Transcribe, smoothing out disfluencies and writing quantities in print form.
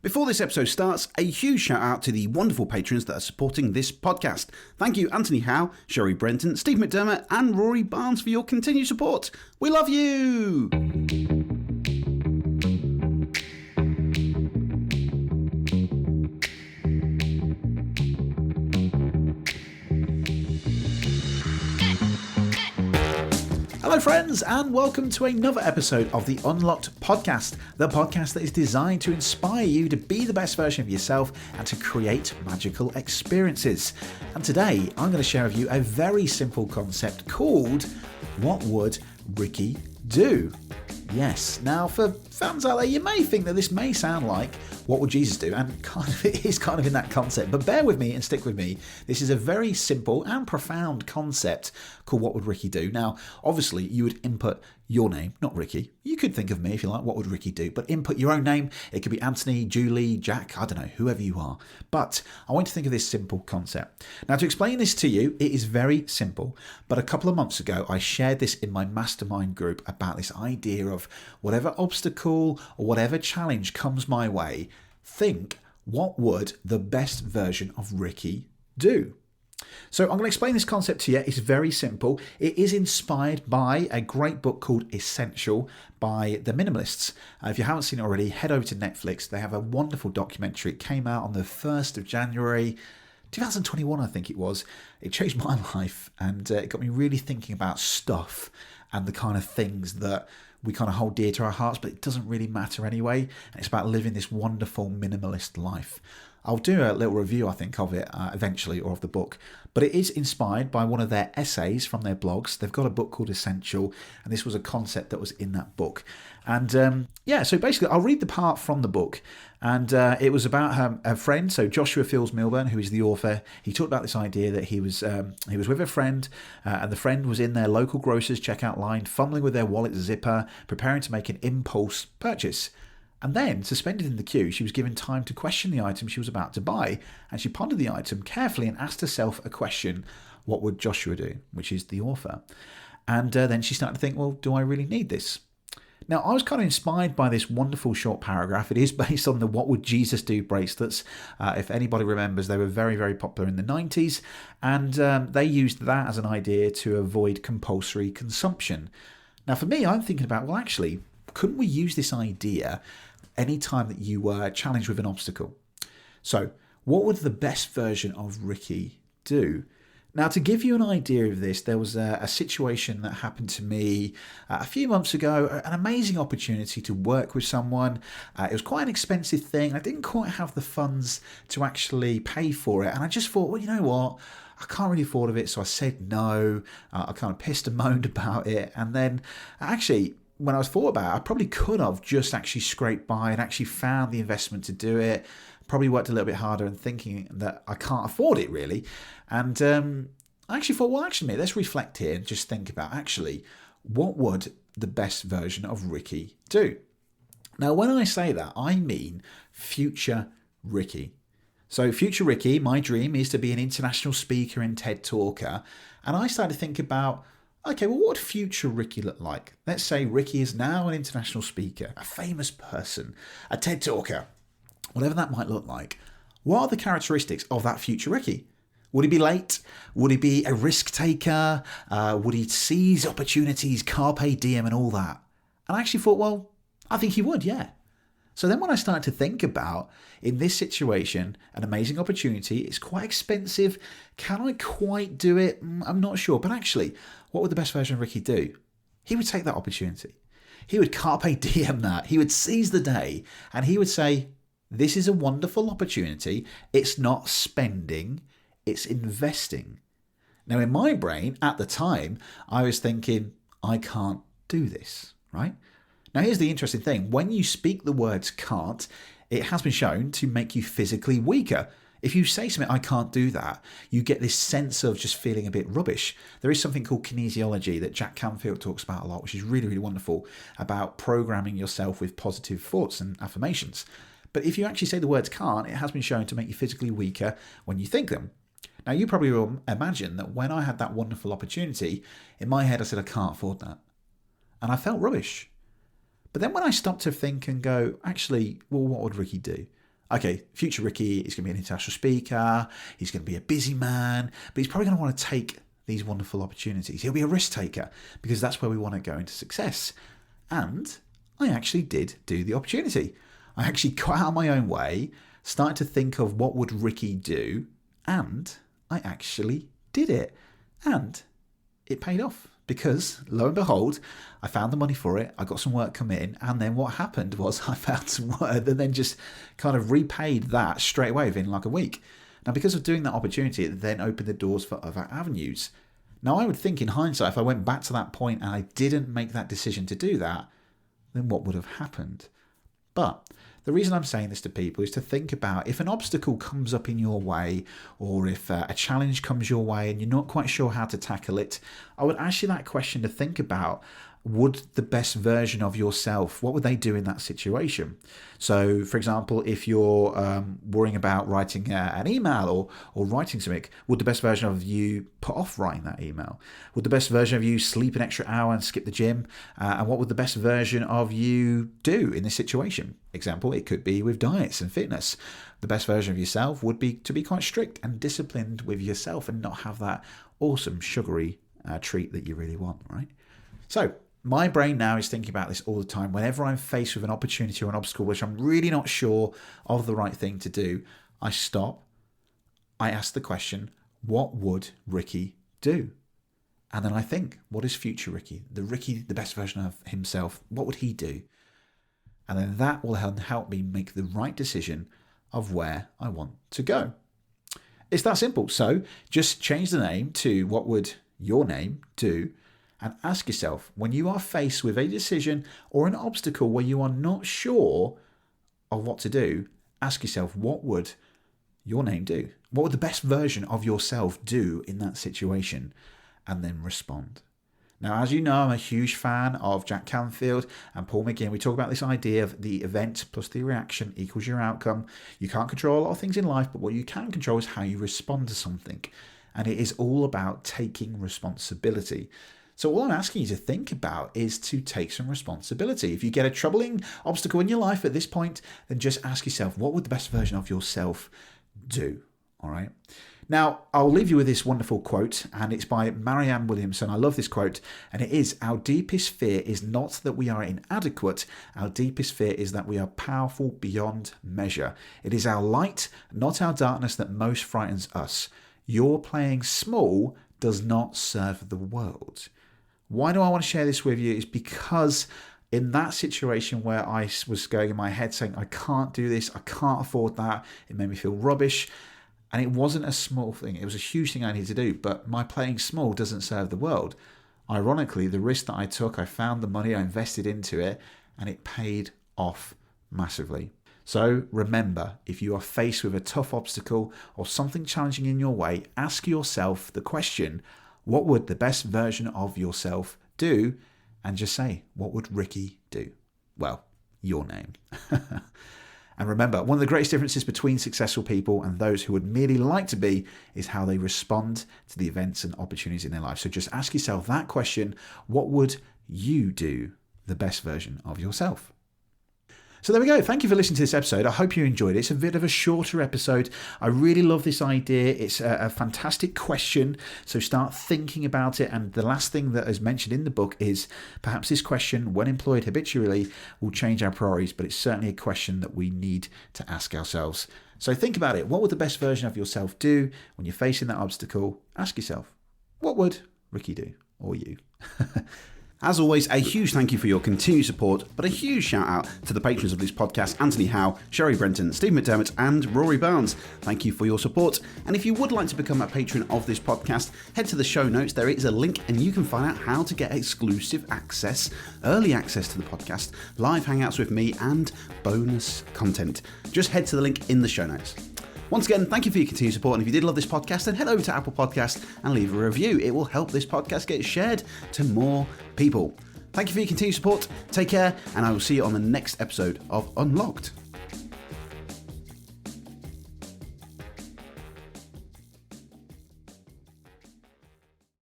Before this episode starts, a huge shout out to the wonderful patrons that are supporting this podcast. Thank you Anthony Howe, Sherry Brenton, Steve McDermott and Rory Barnes for your continued support. We love you! Hello friends and welcome to another episode of the Unlocked Podcast, the podcast that is designed to inspire you to be the best version of yourself and to create magical experiences. And today I'm going to share with you a very simple concept called What Would Ricky Do? Yes, now for fans out there, you may think that this may sound like what would Jesus do? And it is kind of in that concept. But bear with me and stick with me. This is a very simple and profound concept called What Would Ricky Do? Now, obviously, you would input your name, not Ricky. You could think of me if you like, what would Ricky do? But input your own name. It could be Anthony, Julie, Jack, I don't know, whoever you are. But I want you to think of this simple concept. Now, to explain this to you, it is very simple. But a couple of months ago, I shared this in my mastermind group about this idea of whatever obstacle or whatever challenge comes my way, think, what would the best version of Ricky do? So I'm going to explain this concept to you. It's very simple. It is inspired by a great book called Essential by the Minimalists. If you haven't seen it already, head over to Netflix. They have a wonderful documentary. It came out on the 1st of January 2021, I think it was. It changed my life and it got me really thinking about stuff and the kind of things that we kind of hold dear to our hearts, but it doesn't really matter anyway. And it's about living this wonderful minimalist life. I'll do a little review, I think, of it eventually, or of the book. But it is inspired by one of their essays from their blogs. They've got a book called Essential, and this was a concept that was in that book. And so basically, I'll read the part from the book. And it was about her friend, so Joshua Fields Milburn, who is the author. He talked about this idea that he was with a friend, and the friend was in their local grocer's checkout line, fumbling with their wallet zipper, preparing to make an impulse purchase. And then, suspended in the queue, she was given time to question the item she was about to buy, and she pondered the item carefully and asked herself a question: what would Joshua do? Which is the author. And then she started to think, well, do I really need this? Now, I was kind of inspired by this wonderful short paragraph. It is based on the What Would Jesus Do bracelets. If anybody remembers, they were very, very popular in the 90s, and they used that as an idea to avoid compulsory consumption. Now, for me, I'm thinking about, well, actually, couldn't we use this idea anytime that you were challenged with an obstacle? So, what would the best version of Ricky do? Now, to give you an idea of this, there was a situation that happened to me a few months ago, an amazing opportunity to work with someone. It was quite an expensive thing. I didn't quite have the funds to actually pay for it. And I just thought, well, you know what? I can't really afford it. So I said no. I kind of pissed and moaned about it. And then actually, when I was thought about it, I probably could have just actually scraped by and actually found the investment to do it. Probably worked a little bit harder and thinking that I can't afford it really. And I actually thought, well, actually, let's reflect here and just think about actually, what would the best version of Ricky do? Now, when I say that, I mean future Ricky. So future Ricky, my dream is to be an international speaker and TED talker. And I started to think about, okay, well, what would future Ricky look like? Let's say Ricky is now an international speaker, a famous person, a TED talker, whatever that might look like. What are the characteristics of that future Ricky? Would he be late? Would he be a risk taker? Would he seize opportunities, carpe diem and all that? And I actually thought, well, I think he would, yeah. So then when I started to think about, in this situation, an amazing opportunity, it's quite expensive. Can I quite do it? I'm not sure. But actually, what would the best version of Ricky do? He would take that opportunity. He would carpe diem that. He would seize the day and he would say, this is a wonderful opportunity. It's not spending, it's investing. Now, in my brain at the time, I was thinking, I can't do this, right? Now, here's the interesting thing. When you speak the words can't, it has been shown to make you physically weaker. If you say something, I can't do that, you get this sense of just feeling a bit rubbish. There is something called kinesiology that Jack Canfield talks about a lot, which is really, really wonderful, about programming yourself with positive thoughts and affirmations. But if you actually say the words can't, it has been shown to make you physically weaker when you think them. Now, you probably will imagine that when I had that wonderful opportunity, in my head I said, I can't afford that. And I felt rubbish. But then when I stopped to think and go, actually, well, what would Ricky do? Okay, future Ricky is going to be an international speaker. He's going to be a busy man, but he's probably going to want to take these wonderful opportunities. He'll be a risk taker because that's where we want to go into success. And I actually did do the opportunity. I actually got out of my own way, started to think of what would Ricky do, and I actually did it. And it paid off because, lo and behold, I found the money for it. I got some work come in, and then what happened was I found some work and then just kind of repaid that straight away within like a week. Now, because of doing that opportunity, it then opened the doors for other avenues. Now, I would think in hindsight, if I went back to that point and I didn't make that decision to do that, then what would have happened? But the reason I'm saying this to people is to think about if an obstacle comes up in your way, or if a challenge comes your way and you're not quite sure how to tackle it, I would ask you that question to think about, would the best version of yourself, what would they do in that situation? So, for example, if you're worrying about writing an email or writing something, would the best version of you put off writing that email? Would the best version of you sleep an extra hour and skip the gym? And what would the best version of you do in this situation? Example, it could be with diets and fitness. The best version of yourself would be to be quite strict and disciplined with yourself and not have that awesome sugary treat that you really want, right? So, my brain now is thinking about this all the time. Whenever I'm faced with an opportunity or an obstacle which I'm really not sure of the right thing to do, I stop, I ask the question, what would Ricky do? And then I think, what is future Ricky? The best version of himself, what would he do? And then that will help me make the right decision of where I want to go. It's that simple. So just change the name to what would your name do? And ask yourself, when you are faced with a decision or an obstacle where you are not sure of what to do, ask yourself, what would your name do? What would the best version of yourself do in that situation? And then respond. Now, as you know, I'm a huge fan of Jack Canfield and Paul McGinn. We talk about this idea of the event plus the reaction equals your outcome. You can't control a lot of things in life, but what you can control is how you respond to something. And it is all about taking responsibility. So all I'm asking you to think about is to take some responsibility. If you get a troubling obstacle in your life at this point, then just ask yourself, what would the best version of yourself do? All right. Now, I'll leave you with this wonderful quote, and it's by Marianne Williamson. I love this quote, and it is, our deepest fear is not that we are inadequate. Our deepest fear is that we are powerful beyond measure. It is our light, not our darkness, that most frightens us. Your playing small does not serve the world. Why do I want to share this with you? Is because in that situation where I was going in my head saying, I can't do this, I can't afford that, it made me feel rubbish. And it wasn't a small thing, it was a huge thing I needed to do, but my playing small doesn't serve the world. Ironically, the risk that I took, I found the money, I invested into it, and it paid off massively. So remember, if you are faced with a tough obstacle or something challenging in your way, ask yourself the question, what would the best version of yourself do? And just say, what would Ricky do? Well, your name. And remember, one of the greatest differences between successful people and those who would merely like to be is how they respond to the events and opportunities in their life. So just ask yourself that question, what would you do, the best version of yourself? So there we go. Thank you for listening to this episode. I hope you enjoyed it. It's a bit of a shorter episode. I really love this idea. It's a fantastic question. So start thinking about it. And the last thing that is mentioned in the book is perhaps this question, when employed habitually, will change our priorities. But it's certainly a question that we need to ask ourselves. So think about it. What would the best version of yourself do when you're facing that obstacle? Ask yourself, what would Ricky do, or you? As always, a huge thank you for your continued support, but a huge shout out to the patrons of this podcast, Anthony Howe, Sherry Brenton, Steve McDermott and Rory Barnes. Thank you for your support. And if you would like to become a patron of this podcast, head to the show notes. There is a link and you can find out how to get exclusive access, early access to the podcast, live hangouts with me and bonus content. Just head to the link in the show notes. Once again, thank you for your continued support, and if you did love this podcast, then head over to Apple Podcasts and leave a review. It will help this podcast get shared to more people. Thank you for your continued support, take care, and I will see you on the next episode of Unlocked.